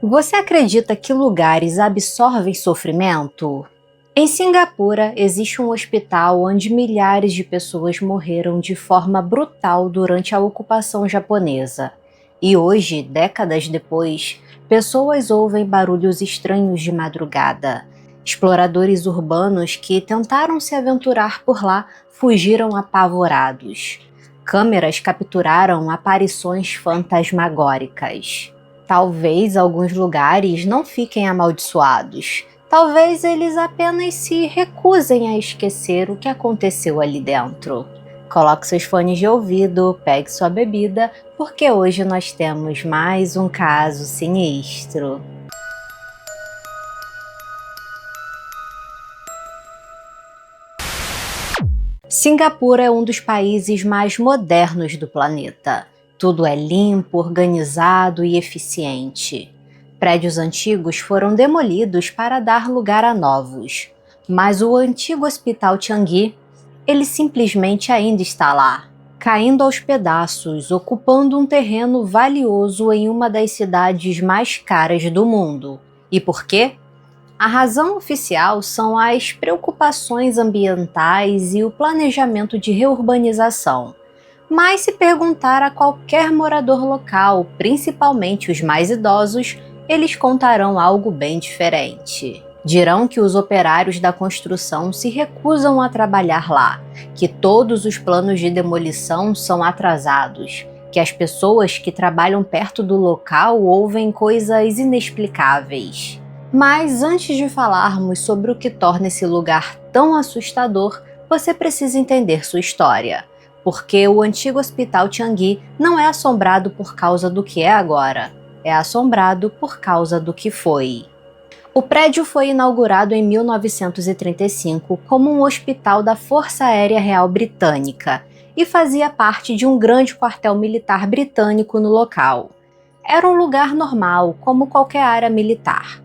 Você acredita que lugares absorvem sofrimento? Em Singapura, existe um hospital onde milhares de pessoas morreram de forma brutal durante a ocupação japonesa. E hoje, décadas depois, pessoas ouvem barulhos estranhos de madrugada. Exploradores urbanos que tentaram se aventurar por lá fugiram apavorados. Câmeras capturaram aparições fantasmagóricas. Talvez alguns lugares não fiquem amaldiçoados. Talvez eles apenas se recusem a esquecer o que aconteceu ali dentro. Coloque seus fones de ouvido, pegue sua bebida, porque hoje nós temos mais um caso sinistro. Singapura é um dos países mais modernos do planeta. Tudo é limpo, organizado e eficiente. Prédios antigos foram demolidos para dar lugar a novos. Mas o antigo Hospital Changi, ele simplesmente ainda está lá, caindo aos pedaços, ocupando um terreno valioso em uma das cidades mais caras do mundo. E por quê? A razão oficial são as preocupações ambientais e o planejamento de reurbanização. Mas se perguntar a qualquer morador local, principalmente os mais idosos, eles contarão algo bem diferente. Dirão que os operários da construção se recusam a trabalhar lá, que todos os planos de demolição são atrasados, que as pessoas que trabalham perto do local ouvem coisas inexplicáveis. Mas antes de falarmos sobre o que torna esse lugar tão assustador, você precisa entender sua história. Porque o antigo Hospital Changi não é assombrado por causa do que é agora, é assombrado por causa do que foi. O prédio foi inaugurado em 1935 como um hospital da Força Aérea Real Britânica e fazia parte de um grande quartel militar britânico no local. Era um lugar normal, como qualquer área militar.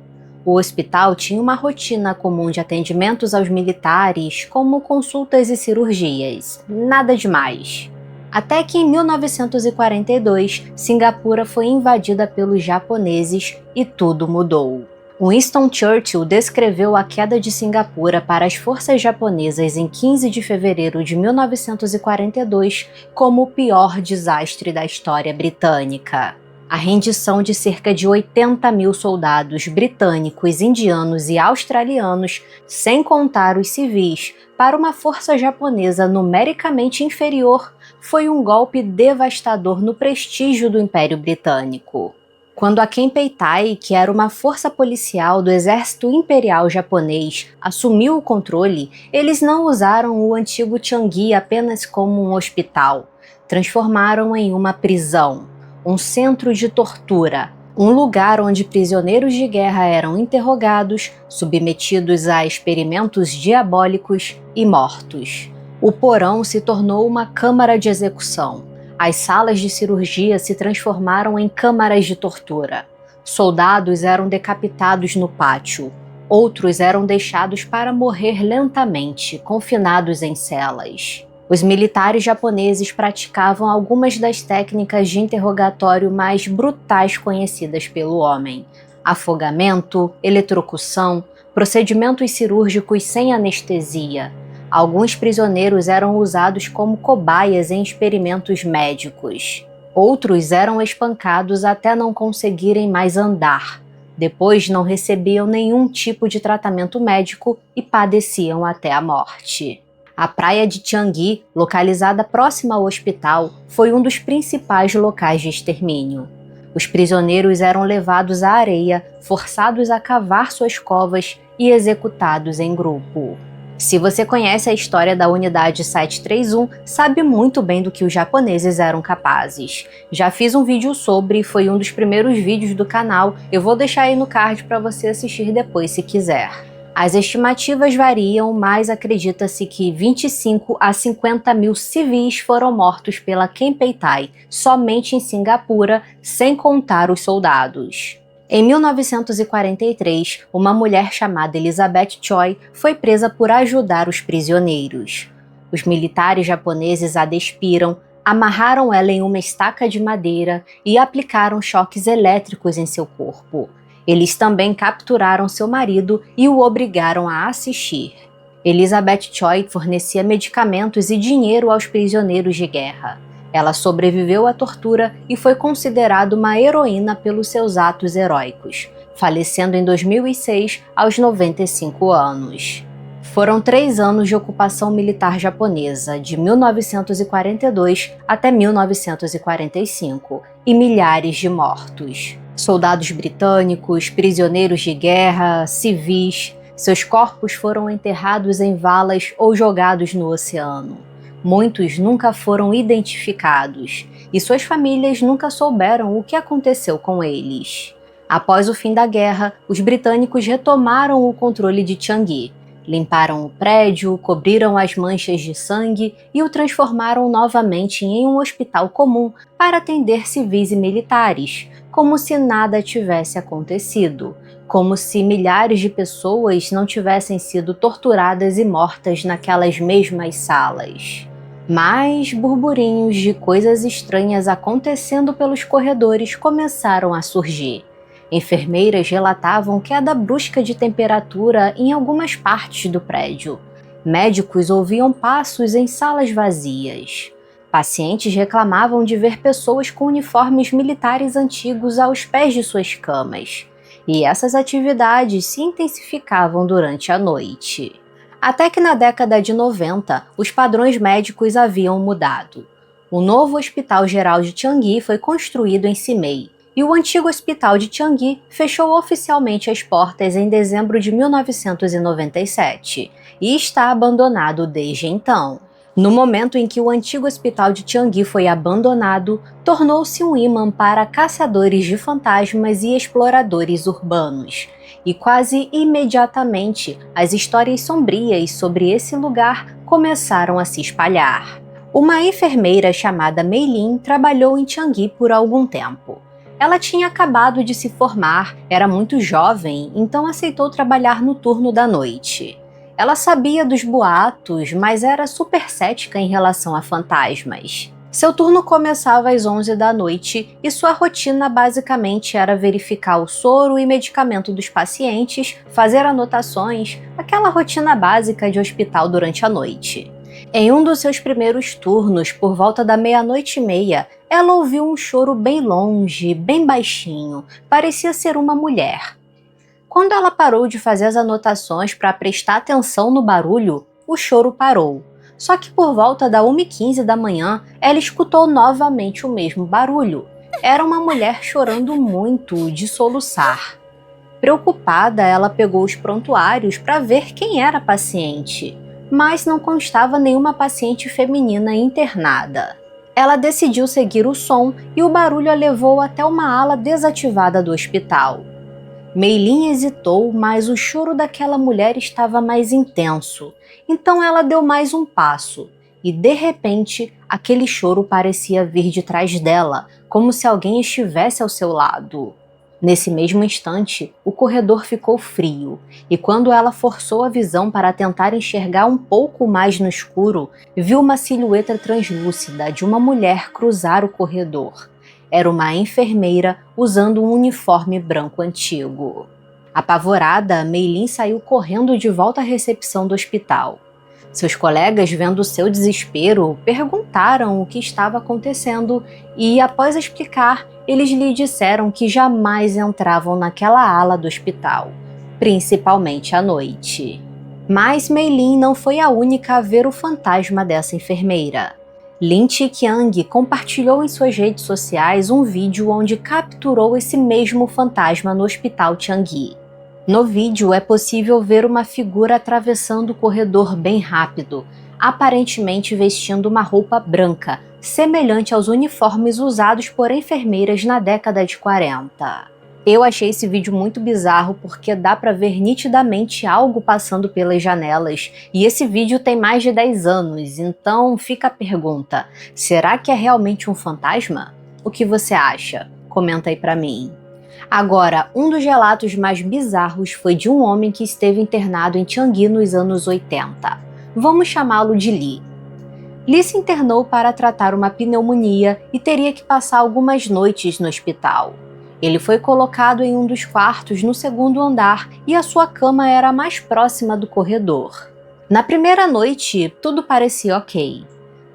O hospital tinha uma rotina comum de atendimentos aos militares, como consultas e cirurgias. Nada demais. Até que em 1942, Singapura foi invadida pelos japoneses e tudo mudou. Winston Churchill descreveu a queda de Singapura para as forças japonesas em 15 de fevereiro de 1942 como o pior desastre da história britânica. A rendição de cerca de 80 mil soldados britânicos, indianos e australianos, sem contar os civis, para uma força japonesa numericamente inferior, foi um golpe devastador no prestígio do Império Britânico. Quando a Kempeitai, que era uma força policial do Exército Imperial Japonês, assumiu o controle, eles não usaram o antigo Changi apenas como um hospital, transformaram em uma prisão. Um centro de tortura, um lugar onde prisioneiros de guerra eram interrogados, submetidos a experimentos diabólicos e mortos. O porão se tornou uma câmara de execução. As salas de cirurgia se transformaram em câmaras de tortura. Soldados eram decapitados no pátio. Outros eram deixados para morrer lentamente, confinados em celas. Os militares japoneses praticavam algumas das técnicas de interrogatório mais brutais conhecidas pelo homem: afogamento, eletrocução, procedimentos cirúrgicos sem anestesia. Alguns prisioneiros eram usados como cobaias em experimentos médicos. Outros eram espancados até não conseguirem mais andar. Depois não recebiam nenhum tipo de tratamento médico e padeciam até a morte. A praia de Changi, localizada próxima ao hospital, foi um dos principais locais de extermínio. Os prisioneiros eram levados à areia, forçados a cavar suas covas e executados em grupo. Se você conhece a história da Unidade 731, sabe muito bem do que os japoneses eram capazes. Já fiz um vídeo sobre, foi um dos primeiros vídeos do canal, eu vou deixar aí no card para você assistir depois se quiser. As estimativas variam, mas acredita-se que 25 a 50 mil civis foram mortos pela Kempeitai, somente em Singapura, sem contar os soldados. Em 1943, uma mulher chamada Elizabeth Choi foi presa por ajudar os prisioneiros. Os militares japoneses a despiram, amarraram ela em uma estaca de madeira e aplicaram choques elétricos em seu corpo. Eles também capturaram seu marido e o obrigaram a assistir. Elizabeth Choi fornecia medicamentos e dinheiro aos prisioneiros de guerra. Ela sobreviveu à tortura e foi considerada uma heroína pelos seus atos heróicos, falecendo em 2006 aos 95 anos. Foram 3 anos de ocupação militar japonesa, de 1942 até 1945, e milhares de mortos. Soldados britânicos, prisioneiros de guerra, civis, seus corpos foram enterrados em valas ou jogados no oceano. Muitos nunca foram identificados, e suas famílias nunca souberam o que aconteceu com eles. Após o fim da guerra, os britânicos retomaram o controle de Changi. Limparam o prédio, cobriram as manchas de sangue e o transformaram novamente em um hospital comum para atender civis e militares, como se nada tivesse acontecido, como se milhares de pessoas não tivessem sido torturadas e mortas naquelas mesmas salas. Mas burburinhos de coisas estranhas acontecendo pelos corredores começaram a surgir. Enfermeiras relatavam queda brusca de temperatura em algumas partes do prédio. Médicos ouviam passos em salas vazias. Pacientes reclamavam de ver pessoas com uniformes militares antigos aos pés de suas camas. E essas atividades se intensificavam durante a noite. Até que na década de 90, os padrões médicos haviam mudado. O novo Hospital Geral de Changi foi construído em Simei, e o antigo hospital de Changi fechou oficialmente as portas em dezembro de 1997 e está abandonado desde então. No momento em que o antigo hospital de Changi foi abandonado, tornou-se um imã para caçadores de fantasmas e exploradores urbanos. E quase imediatamente, as histórias sombrias sobre esse lugar começaram a se espalhar. Uma enfermeira chamada Mei Lin trabalhou em Changi por algum tempo. Ela tinha acabado de se formar, era muito jovem, então aceitou trabalhar no turno da noite. Ela sabia dos boatos, mas era super cética em relação a fantasmas. Seu turno começava às 11 da noite e sua rotina basicamente era verificar o soro e medicamento dos pacientes, fazer anotações, aquela rotina básica de hospital durante a noite. Em um dos seus primeiros turnos, por volta da 00:30, ela ouviu um choro bem longe, bem baixinho, parecia ser uma mulher. Quando ela parou de fazer as anotações para prestar atenção no barulho, o choro parou. Só que por volta da 1:15 da manhã, ela escutou novamente o mesmo barulho. Era uma mulher chorando muito, de soluçar. Preocupada, ela pegou os prontuários para ver quem era a paciente, mas não constava nenhuma paciente feminina internada. Ela decidiu seguir o som e o barulho a levou até uma ala desativada do hospital. Mei Lin hesitou, mas o choro daquela mulher estava mais intenso, então ela deu mais um passo, e de repente, aquele choro parecia vir de trás dela, como se alguém estivesse ao seu lado. Nesse mesmo instante, o corredor ficou frio, e quando ela forçou a visão para tentar enxergar um pouco mais no escuro, viu uma silhueta translúcida de uma mulher cruzar o corredor. Era uma enfermeira usando um uniforme branco antigo. Apavorada, Mei Lin saiu correndo de volta à recepção do hospital. Seus colegas, vendo seu desespero, perguntaram o que estava acontecendo e, após explicar, eles lhe disseram que jamais entravam naquela ala do hospital, principalmente à noite. Mas Mei Lin não foi a única a ver o fantasma dessa enfermeira. Lin Chiqiang compartilhou em suas redes sociais um vídeo onde capturou esse mesmo fantasma no hospital Changi. No vídeo é possível ver uma figura atravessando o corredor bem rápido, aparentemente vestindo uma roupa branca, semelhante aos uniformes usados por enfermeiras na década de 40. Eu achei esse vídeo muito bizarro porque dá pra ver nitidamente algo passando pelas janelas, e esse vídeo tem mais de 10 anos, então fica a pergunta, será que é realmente um fantasma? O que você acha? Comenta aí pra mim. Agora, um dos relatos mais bizarros foi de um homem que esteve internado em Changi nos anos 80. Vamos chamá-lo de Lee. Lee se internou para tratar uma pneumonia e teria que passar algumas noites no hospital. Ele foi colocado em um dos quartos no segundo andar e a sua cama era a mais próxima do corredor. Na primeira noite, tudo parecia ok.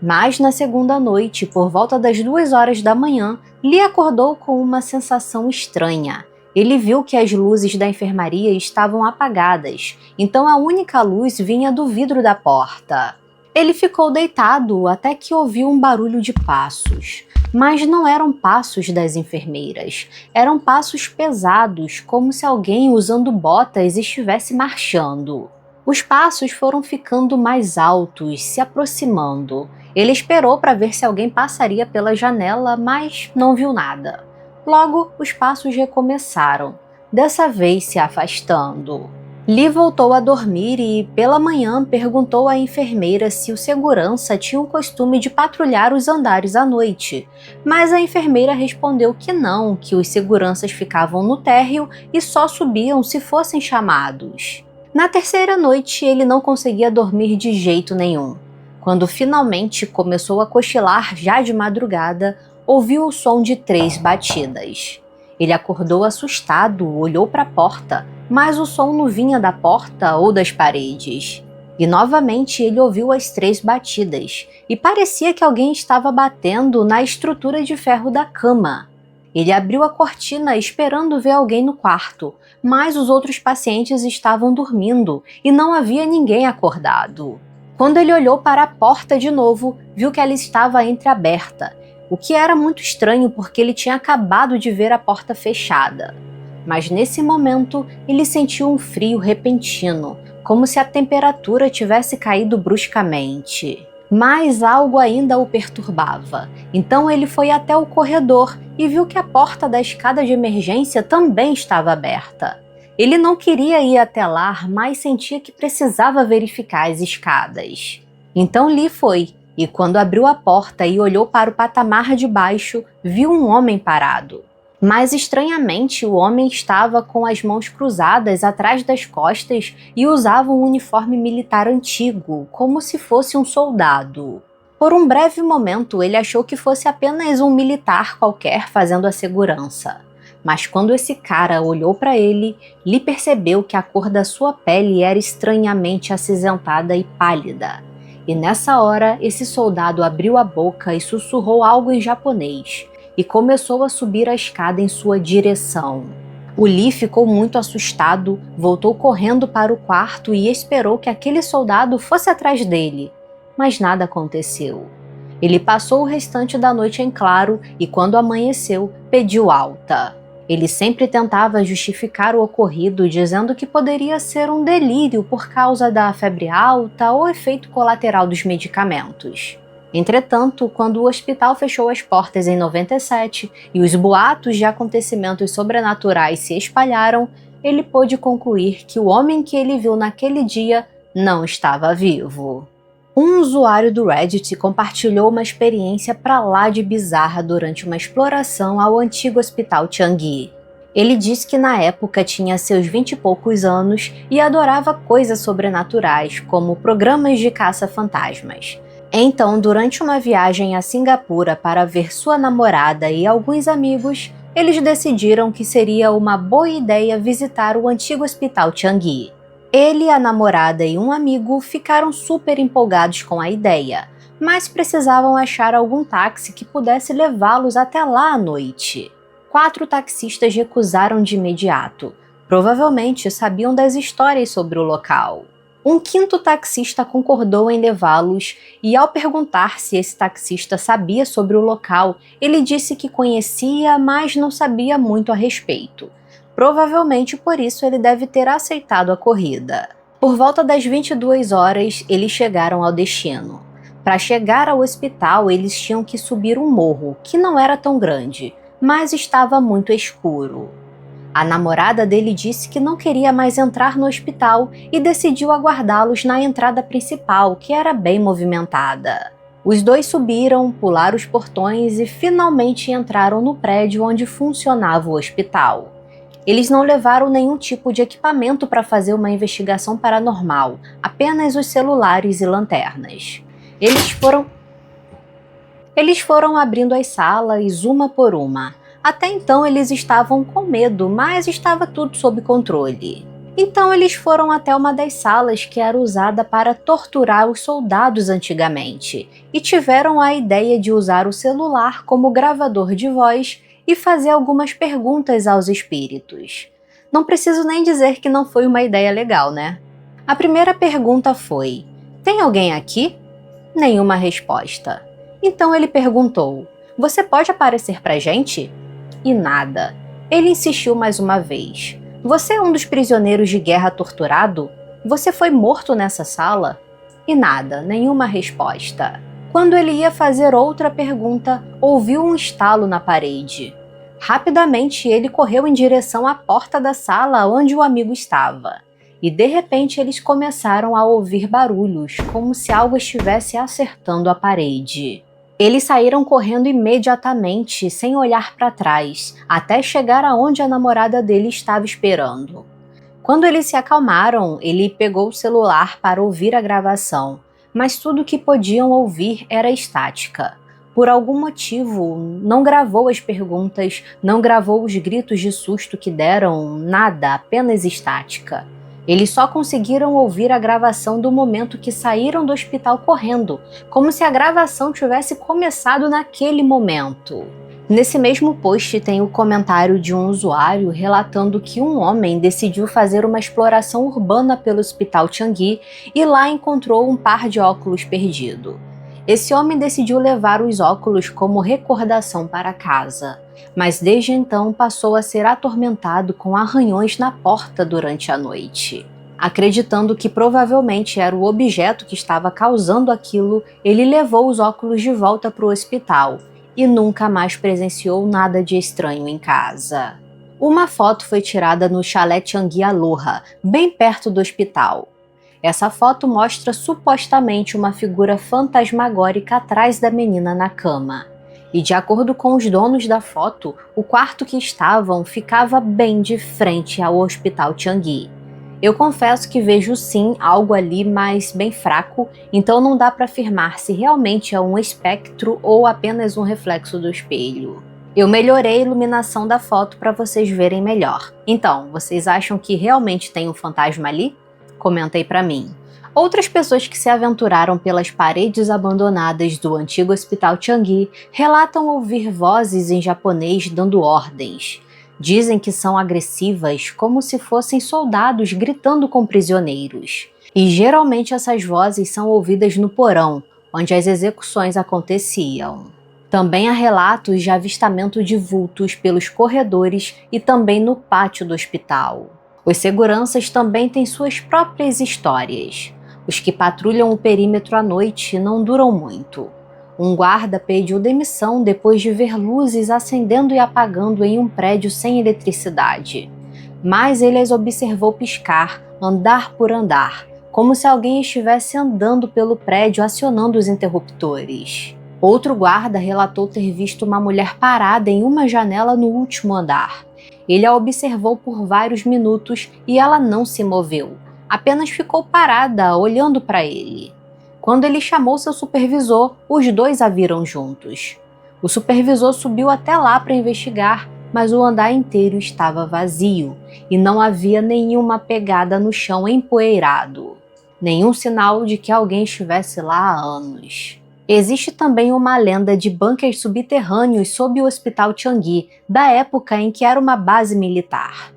Mas na segunda noite, por volta das 2 horas da manhã, Lee acordou com uma sensação estranha. Ele viu que as luzes da enfermaria estavam apagadas, então a única luz vinha do vidro da porta. Ele ficou deitado até que ouviu um barulho de passos. Mas não eram passos das enfermeiras, eram passos pesados, como se alguém usando botas estivesse marchando. Os passos foram ficando mais altos, se aproximando. Ele esperou para ver se alguém passaria pela janela, mas não viu nada. Logo, os passos recomeçaram, dessa vez se afastando. Lee voltou a dormir e, pela manhã, perguntou à enfermeira se o segurança tinha o costume de patrulhar os andares à noite, mas a enfermeira respondeu que não, que os seguranças ficavam no térreo e só subiam se fossem chamados. Na terceira noite, ele não conseguia dormir de jeito nenhum. Quando finalmente começou a cochilar já de madrugada, ouviu o som de 3 batidas. Ele acordou assustado, olhou para a porta, mas o som não vinha da porta ou das paredes. E novamente ele ouviu as 3 batidas, e parecia que alguém estava batendo na estrutura de ferro da cama. Ele abriu a cortina esperando ver alguém no quarto, mas os outros pacientes estavam dormindo e não havia ninguém acordado. Quando ele olhou para a porta de novo, viu que ela estava entreaberta, o que era muito estranho porque ele tinha acabado de ver a porta fechada. Mas nesse momento, ele sentiu um frio repentino, como se a temperatura tivesse caído bruscamente. Mas algo ainda o perturbava, então ele foi até o corredor e viu que a porta da escada de emergência também estava aberta. Ele não queria ir até lá, mas sentia que precisava verificar as escadas. Então Lee foi, e quando abriu a porta e olhou para o patamar de baixo, viu um homem parado. Mas estranhamente o homem estava com as mãos cruzadas atrás das costas e usava um uniforme militar antigo, como se fosse um soldado. Por um breve momento ele achou que fosse apenas um militar qualquer fazendo a segurança. Mas quando esse cara olhou para ele, Lee percebeu que a cor da sua pele era estranhamente acinzentada e pálida. E nessa hora, esse soldado abriu a boca e sussurrou algo em japonês, e começou a subir a escada em sua direção. O Lee ficou muito assustado, voltou correndo para o quarto e esperou que aquele soldado fosse atrás dele, mas nada aconteceu. Ele passou o restante da noite em claro e, quando amanheceu, pediu alta. Ele sempre tentava justificar o ocorrido, dizendo que poderia ser um delírio por causa da febre alta ou efeito colateral dos medicamentos. Entretanto, quando o hospital fechou as portas em 97 e os boatos de acontecimentos sobrenaturais se espalharam, ele pôde concluir que o homem que ele viu naquele dia não estava vivo. Um usuário do Reddit compartilhou uma experiência pra lá de bizarra durante uma exploração ao antigo hospital Changi. Ele disse que na época tinha seus 20 e poucos anos e adorava coisas sobrenaturais, como programas de caça-fantasmas. Então, durante uma viagem a Singapura para ver sua namorada e alguns amigos, eles decidiram que seria uma boa ideia visitar o antigo hospital Changi. Ele, a namorada e um amigo ficaram super empolgados com a ideia, mas precisavam achar algum táxi que pudesse levá-los até lá à noite. 4 taxistas recusaram de imediato. Provavelmente sabiam das histórias sobre o local. Um 5º taxista concordou em levá-los e, ao perguntar se esse taxista sabia sobre o local, ele disse que conhecia, mas não sabia muito a respeito. Provavelmente por isso ele deve ter aceitado a corrida. Por volta das 22 horas, eles chegaram ao destino. Para chegar ao hospital, eles tinham que subir um morro, que não era tão grande, mas estava muito escuro. A namorada dele disse que não queria mais entrar no hospital e decidiu aguardá-los na entrada principal, que era bem movimentada. Os dois subiram, pularam os portões e finalmente entraram no prédio onde funcionava o hospital. Eles não levaram nenhum tipo de equipamento para fazer uma investigação paranormal, apenas os celulares e lanternas. Eles foram abrindo as salas uma por uma. Até então eles estavam com medo, mas estava tudo sob controle. Então eles foram até uma das salas que era usada para torturar os soldados antigamente e tiveram a ideia de usar o celular como gravador de voz e fazer algumas perguntas aos espíritos. Não preciso nem dizer que não foi uma ideia legal, né? A primeira pergunta foi: "Tem alguém aqui?" Nenhuma resposta. Então ele perguntou: "Você pode aparecer pra gente?" E nada. Ele insistiu mais uma vez: "Você é um dos prisioneiros de guerra torturado? Você foi morto nessa sala?" E nada, nenhuma resposta. Quando ele ia fazer outra pergunta, ouviu um estalo na parede. Rapidamente ele correu em direção à porta da sala onde o amigo estava. E de repente eles começaram a ouvir barulhos, como se algo estivesse acertando a parede. Eles saíram correndo imediatamente, sem olhar para trás, até chegar aonde a namorada dele estava esperando. Quando eles se acalmaram, ele pegou o celular para ouvir a gravação, mas tudo que podiam ouvir era estática. Por algum motivo, não gravou as perguntas, não gravou os gritos de susto que deram, nada, apenas estática. Eles só conseguiram ouvir a gravação do momento que saíram do hospital correndo, como se a gravação tivesse começado naquele momento. Nesse mesmo post tem o comentário de um usuário relatando que um homem decidiu fazer uma exploração urbana pelo Hospital Changi e lá encontrou um par de óculos perdido. Esse homem decidiu levar os óculos como recordação para casa, mas desde então passou a ser atormentado com arranhões na porta durante a noite. Acreditando que provavelmente era o objeto que estava causando aquilo, ele levou os óculos de volta para o hospital e nunca mais presenciou nada de estranho em casa. Uma foto foi tirada no chalé Changi Aloha, bem perto do hospital. Essa foto mostra supostamente uma figura fantasmagórica atrás da menina na cama. E de acordo com os donos da foto, o quarto que estavam ficava bem de frente ao Hospital Changi. Eu confesso que vejo sim algo ali, mas bem fraco, então não dá para afirmar se realmente é um espectro ou apenas um reflexo do espelho. Eu melhorei a iluminação da foto para vocês verem melhor. Então, vocês acham que realmente tem um fantasma ali? Comenta aí para mim. Outras pessoas que se aventuraram pelas paredes abandonadas do antigo Hospital Changi relatam ouvir vozes em japonês dando ordens. Dizem que são agressivas, como se fossem soldados gritando com prisioneiros. E geralmente essas vozes são ouvidas no porão, onde as execuções aconteciam. Também há relatos de avistamento de vultos pelos corredores e também no pátio do hospital. Os seguranças também têm suas próprias histórias. Os que patrulham o perímetro à noite não duram muito. Um guarda pediu demissão depois de ver luzes acendendo e apagando em um prédio sem eletricidade. Mas ele as observou piscar, andar por andar, como se alguém estivesse andando pelo prédio acionando os interruptores. Outro guarda relatou ter visto uma mulher parada em uma janela no último andar. Ele a observou por vários minutos e ela não se moveu, apenas ficou parada, olhando para ele. Quando ele chamou seu supervisor, os dois a viram juntos. O supervisor subiu até lá para investigar, mas o andar inteiro estava vazio e não havia nenhuma pegada no chão empoeirado. Nenhum sinal de que alguém estivesse lá há anos. Existe também uma lenda de bunkers subterrâneos sob o Hospital Changi, da época em que era uma base militar.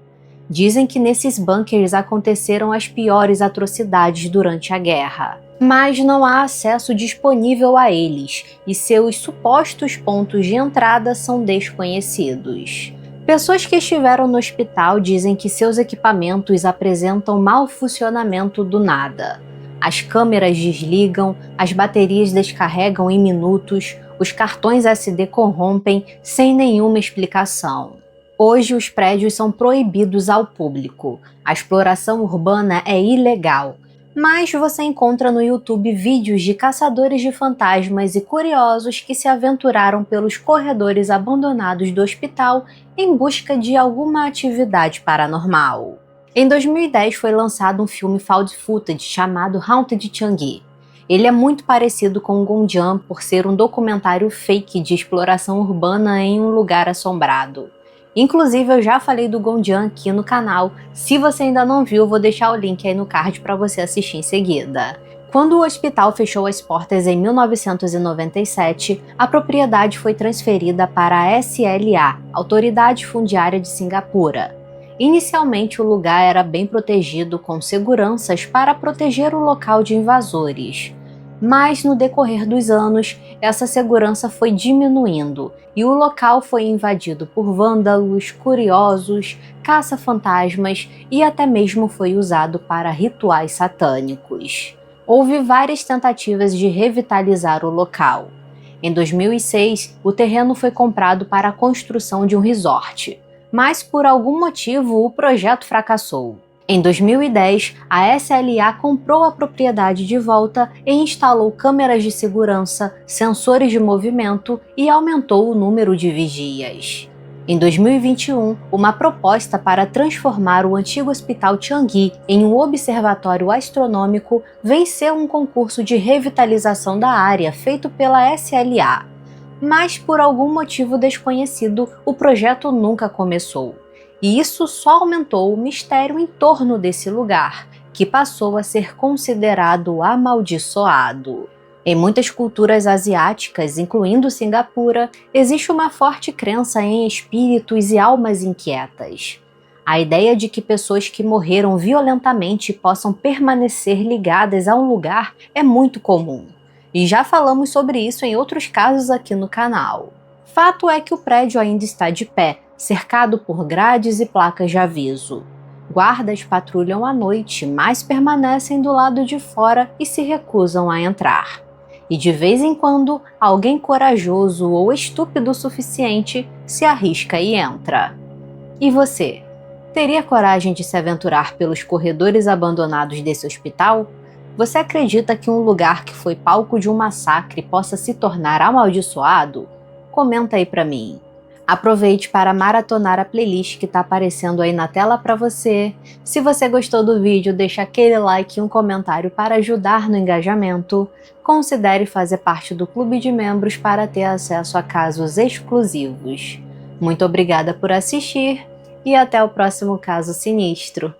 Dizem que nesses bunkers aconteceram as piores atrocidades durante a guerra, mas não há acesso disponível a eles e seus supostos pontos de entrada são desconhecidos. Pessoas que estiveram no hospital dizem que seus equipamentos apresentam mau funcionamento do nada. As câmeras desligam, as baterias descarregam em minutos, os cartões SD corrompem sem nenhuma explicação. Hoje os prédios são proibidos ao público. A exploração urbana é ilegal. Mas você encontra no YouTube vídeos de caçadores de fantasmas e curiosos que se aventuraram pelos corredores abandonados do hospital em busca de alguma atividade paranormal. Em 2010 foi lançado um filme found footage chamado Haunted Changi. Ele é muito parecido com o Gonjiam por ser um documentário fake de exploração urbana em um lugar assombrado. Inclusive, eu já falei do Gonjiam aqui no canal. Se você ainda não viu, eu vou deixar o link aí no card para você assistir em seguida. Quando o hospital fechou as portas em 1997, a propriedade foi transferida para a SLA, Autoridade Fundiária de Singapura. Inicialmente, o lugar era bem protegido com seguranças para proteger o local de invasores. Mas, no decorrer dos anos, essa segurança foi diminuindo e o local foi invadido por vândalos, curiosos, caça-fantasmas e até mesmo foi usado para rituais satânicos. Houve várias tentativas de revitalizar o local. Em 2006, o terreno foi comprado para a construção de um resort, mas por algum motivo o projeto fracassou. Em 2010, a SLA comprou a propriedade de volta e instalou câmeras de segurança, sensores de movimento e aumentou o número de vigias. Em 2021, uma proposta para transformar o antigo Hospital Changi em um observatório astronômico venceu um concurso de revitalização da área feito pela SLA. Mas, por algum motivo desconhecido, o projeto nunca começou. E isso só aumentou o mistério em torno desse lugar, que passou a ser considerado amaldiçoado. Em muitas culturas asiáticas, incluindo Singapura, existe uma forte crença em espíritos e almas inquietas. A ideia de que pessoas que morreram violentamente possam permanecer ligadas a um lugar é muito comum. E já falamos sobre isso em outros casos aqui no canal. Fato é que o prédio ainda está de pé, cercado por grades e placas de aviso. Guardas patrulham à noite, mas permanecem do lado de fora e se recusam a entrar. E de vez em quando, alguém corajoso ou estúpido o suficiente se arrisca e entra. E você? Teria coragem de se aventurar pelos corredores abandonados desse hospital? Você acredita que um lugar que foi palco de um massacre possa se tornar amaldiçoado? Comenta aí pra mim. Aproveite para maratonar a playlist que está aparecendo aí na tela para você. Se você gostou do vídeo, deixa aquele like e um comentário para ajudar no engajamento. Considere fazer parte do clube de membros para ter acesso a casos exclusivos. Muito obrigada por assistir e até o próximo caso sinistro.